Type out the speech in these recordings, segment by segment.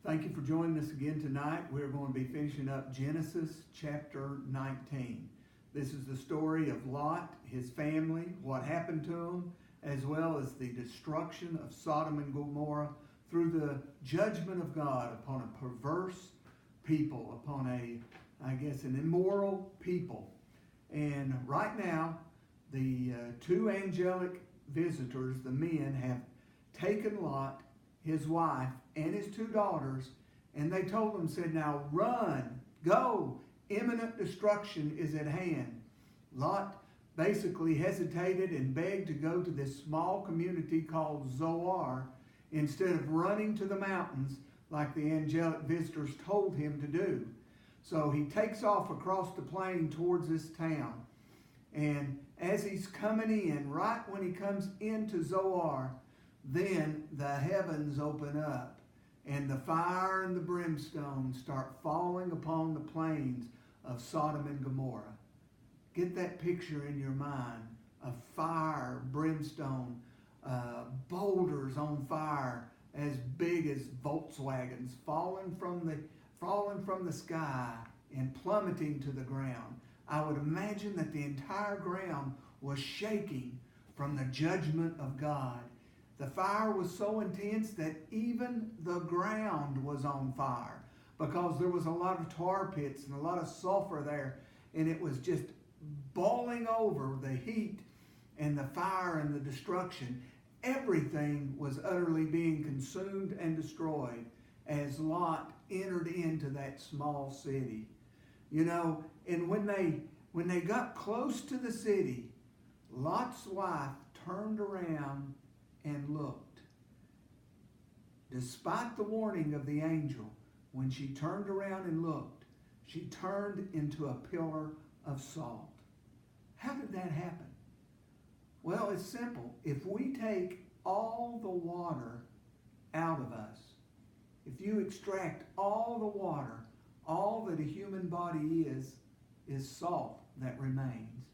Thank you for joining us again tonight. We're going to be finishing up Genesis chapter 19. This is the story of Lot, his family, what happened to him, as well as the destruction of Sodom and Gomorrah through the judgment of God upon a perverse people, upon an immoral people. And right now, the two angelic visitors, the men, have taken Lot, his wife, and his two daughters, and they told them, said, now run, go, imminent destruction is at hand. Lot basically hesitated and begged to go to this small community called Zoar instead of running to the mountains like the angelic visitors told him to do. So he takes off across the plain towards this town. And as he's coming in, right when he comes into Zoar, then the heavens open up and the fire and the brimstone start falling upon the plains of Sodom and Gomorrah. Get that picture in your mind of fire, brimstone, boulders on fire as big as Volkswagens falling from the sky and plummeting to the ground. I would imagine that the entire ground was shaking from the judgment of God. The fire was so intense that even the ground was on fire because there was a lot of tar pits and a lot of sulfur there, and it was just boiling over the heat and the fire and the destruction. Everything was utterly being consumed and destroyed as Lot entered into that small city. You know, and when they got close to the city, Lot's wife turned around and looked. Despite the warning of the angel, when she turned around and looked, she turned into a pillar of salt. How did that happen? Well, it's simple. If we take all the water out of us, if you extract all the water, all that a human body is salt that remains.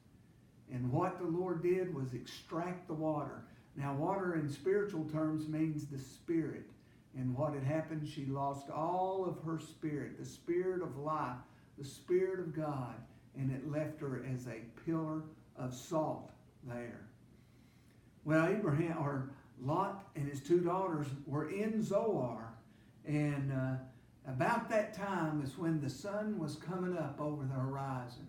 And what the Lord did was extract the water. Now, water in spiritual terms means the spirit. And what had happened, she lost all of her spirit, the spirit of life, the spirit of God, and it left her as a pillar of salt there. Well, Lot and his two daughters were in Zoar, and about that time is when the sun was coming up over the horizon.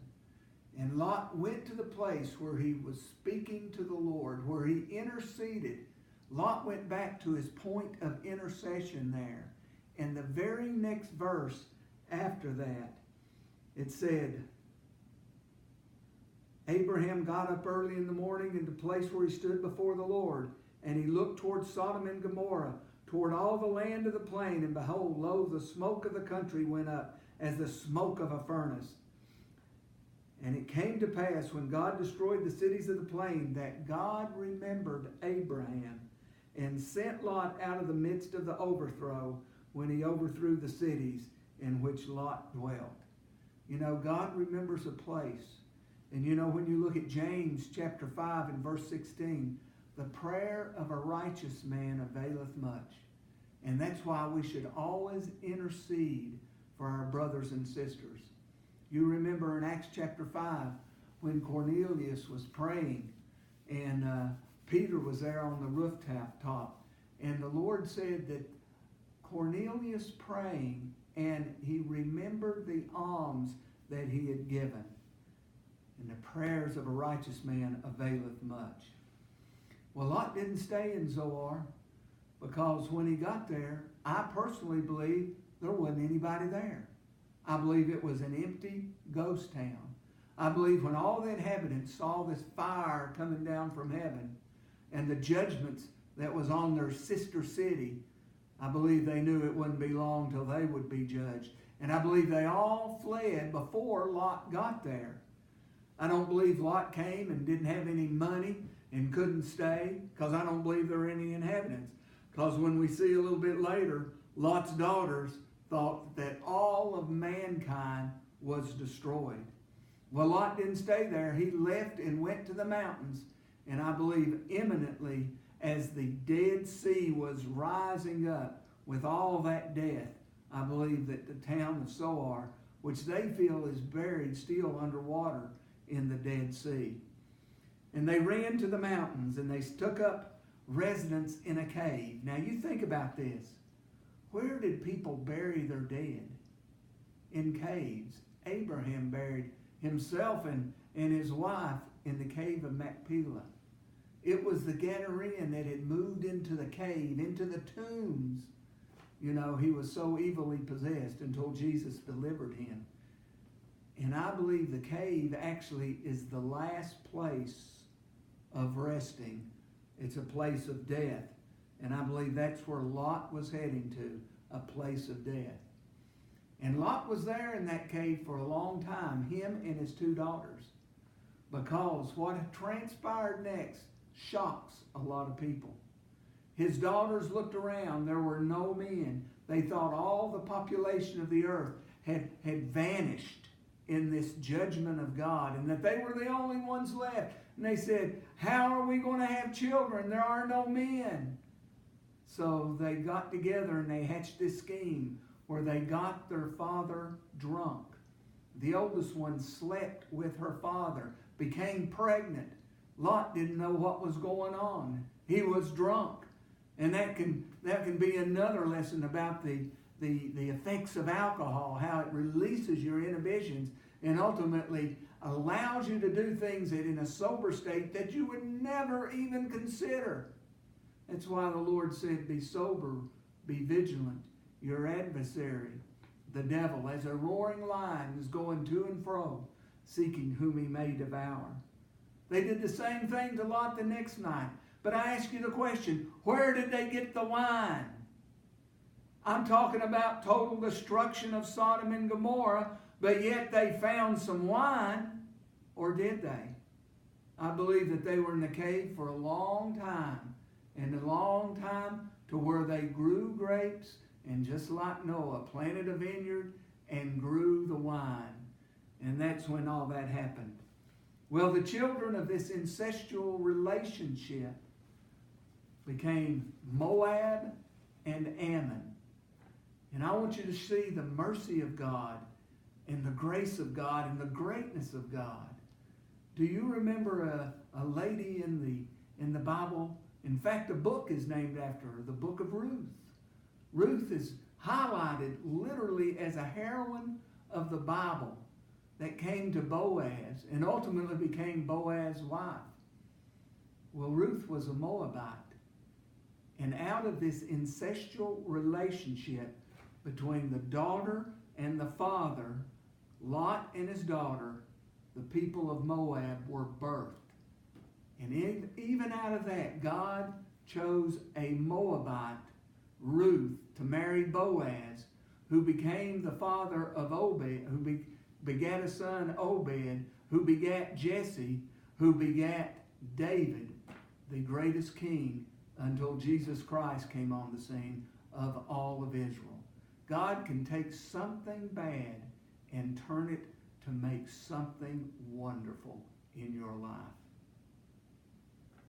And Lot went to the place where he was speaking to the Lord, where he interceded. Lot went back to his point of intercession there. And the very next verse after that, it said, Abraham got up early in the morning in the place where he stood before the Lord, and he looked toward Sodom and Gomorrah, toward all the land of the plain, and behold, lo, the smoke of the country went up as the smoke of a furnace. And it came to pass when God destroyed the cities of the plain that God remembered Abraham and sent Lot out of the midst of the overthrow when he overthrew the cities in which Lot dwelt. You know, God remembers a place. And you know, when you look at James chapter 5 and verse 16, the prayer of a righteous man availeth much. And that's why we should always intercede for our brothers and sisters. You remember in Acts chapter 5 when Cornelius was praying and Peter was there on the rooftop, and the Lord said that Cornelius praying, and he remembered the alms that he had given. And the prayers of a righteous man availeth much. Well, Lot didn't stay in Zoar because when he got there, I personally believe there wasn't anybody there. I believe it was an empty ghost town. I believe when all the inhabitants saw this fire coming down from heaven and the judgments that was on their sister city, I believe they knew it wouldn't be long till they would be judged. And I believe they all fled before Lot got there. I don't believe Lot came and didn't have any money and couldn't stay, because I don't believe there were any inhabitants. Because when we see a little bit later, Lot's daughters thought that all of mankind was destroyed. Well, Lot didn't stay there. He left and went to the mountains. And I believe imminently, as the Dead Sea was rising up with all that death, I believe that the town of Zoar, which they feel is buried still underwater in the Dead Sea. And they ran to the mountains and they took up residence in a cave. Now you think about this. Where did people bury their dead? In caves. Abraham buried himself and his wife in the cave of Machpelah. It was the Gadarene that had moved into the cave, into the tombs. You know, he was so evilly possessed until Jesus delivered him. And I believe the cave actually is the last place of resting. It's a place of death. And I believe that's where Lot was heading to, a place of death. And Lot was there in that cave for a long time, him and his 2 daughters. Because what had transpired next shocks a lot of people. His daughters looked around. There were no men. They thought all the population of the earth had vanished in this judgment of God and that they were the only ones left. And they said, how are we going to have children? There are no men. So they got together and they hatched this scheme where they got their father drunk. The oldest one slept with her father, became pregnant. Lot didn't know what was going on. He was drunk. And that can be another lesson about the effects of alcohol, how it releases your inhibitions and ultimately allows you to do things that in a sober state that you would never even consider. That's why the Lord said, be sober, be vigilant. Your adversary, the devil, as a roaring lion, is going to and fro, seeking whom he may devour. They did the same thing to Lot the next night. But I ask you the question, where did they get the wine? I'm talking about total destruction of Sodom and Gomorrah, but yet they found some wine, or did they? I believe that they were in the cave for a long time, and a long time to where they grew grapes, and just like Noah, planted a vineyard and grew the wine. And that's when all that happened. Well, the children of this incestual relationship became Moab and Ammon. And I want you to see the mercy of God and the grace of God and the greatness of God. Do you remember a lady in the Bible? In fact, a book is named after her, the book of Ruth. Ruth is highlighted literally as a heroine of the Bible that came to Boaz and ultimately became Boaz's wife. Well, Ruth was a Moabite. And out of this incestual relationship between the daughter and the father, Lot and his daughter, the people of Moab were birthed. And even out of that, God chose a Moabite, Ruth, to marry Boaz, who became the father of Obed, who begat a son, Obed, who begat Jesse, who begat David, the greatest king until Jesus Christ came on the scene of all of Israel. God can take something bad and turn it to make something wonderful in your life.